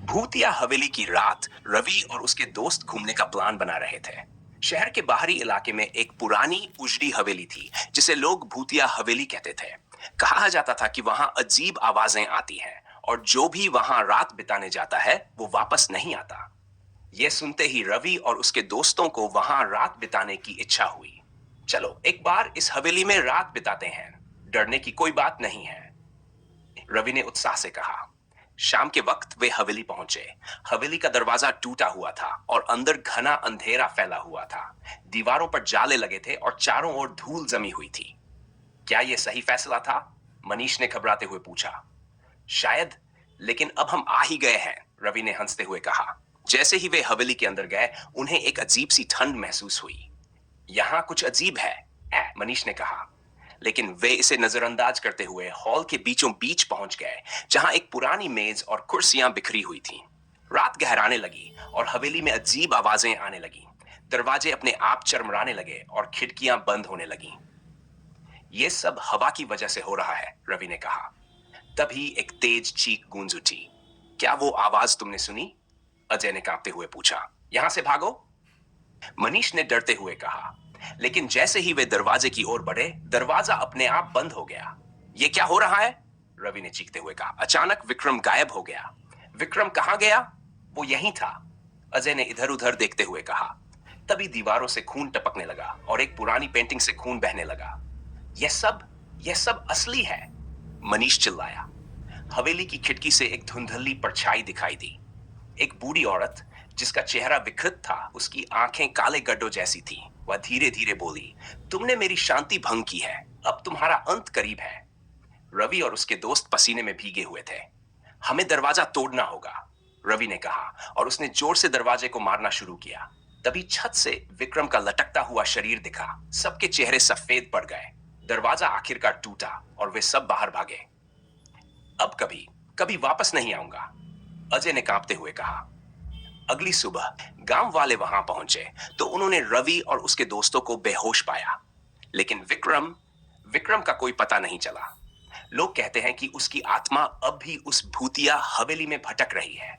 भूतिया हवेली की रात रवि और उसके दोस्त घूमने का प्लान बना रहे थे। शहर के बाहरी इलाके में एक पुरानी उजड़ी हवेली थी जिसे लोग भूतिया हवेली कहते थे। कहा जाता था कि वहां अजीब आवाजें आती हैं और जो भी वहां रात बिताने जाता है वो वापस नहीं आता। यह सुनते ही रवि और उसके दोस्तों को वहां रात बिताने की इच्छा हुई। चलो एक बार इस हवेली में रात बिताते हैं, डरने की कोई बात नहीं है, रवि ने उत्साह से कहा। शाम के वक्त वे हवेली पहुंचे। हवेली का दरवाजा टूटा हुआ था और अंदर घना अंधेरा फैला हुआ था। दीवारों पर जाले लगे थे और चारों ओर धूल जमी हुई थी। क्या यह सही फैसला था? मनीष ने घबराते हुए पूछा। शायद, लेकिन अब हम आ ही गए हैं, रवि ने हंसते हुए कहा। जैसे ही वे हवेली के अंदर गए उन्हें एक अजीब सी ठंड महसूस हुई। यहाँ कुछ अजीब है, मनीष ने कहा। लेकिन वे इसे नजरअंदाज करते हुए हॉल के बीचों बीच पहुंच गए, जहां एक पुरानी मेज और कुर्सियां बिखरी हुई थीं। रात गहराने लगी और हवेली में अजीब आवाजें आने लगी। दरवाजे अपने आप चरमराने लगे और खिड़कियां बंद होने लगीं। ये सब हवा की वजह से हो रहा है, रवि ने कहा। तभी एक तेज चीख गूंज उठी। क्या वो आवाज तुमने सुनी? अजय ने कांपते हुए पूछा। यहां से भागो, मनीष ने डरते हुए कहा। लेकिन जैसे ही वे दरवाजे की ओर बढ़े, दरवाजा अपने आप बंद हो गया। ये क्या हो रहा है? रवि ने चीखते हुए कहा। अचानक विक्रम गायब हो गया। विक्रम कहाँ गया? वो यहीं था, अजय ने इधर उधर देखते हुए कहा। तभी दीवारों से खून टपकने लगा और एक पुरानी पेंटिंग से खून बहने लगा। यह सब असली है, मनीष चिल्लाया। हवेली की खिड़की से एक धुंधली परछाई दिखाई दी। एक बूढ़ी औरत जिसका चेहरा विकृत था, उसकी आंखें काले गड्ढों जैसी थी। वह धीरे धीरे बोली, तुमने मेरी शांति भंग की है, अब तुम्हारा अंत करीब है। रवि और उसके दोस्त पसीने में भीगे हुए थे। हमें दरवाजा तोड़ना होगा, रवि ने कहा और उसने जोर से दरवाजे को मारना शुरू किया। तभी छत से विक्रम का लटकता हुआ शरीर दिखा। सबके चेहरे सफेद पड़ गए। दरवाजा आखिरकार टूटा और वे सब बाहर भागे। अब कभी कभी वापस नहीं आऊंगा, अजय ने कांपते हुए कहा। अगली सुबह गांव वाले वहां पहुंचे तो उन्होंने रवि और उसके दोस्तों को बेहोश पाया। लेकिन विक्रम विक्रम का कोई पता नहीं चला। लोग कहते हैं कि उसकी आत्मा अब भी उस भूतिया हवेली में भटक रही है।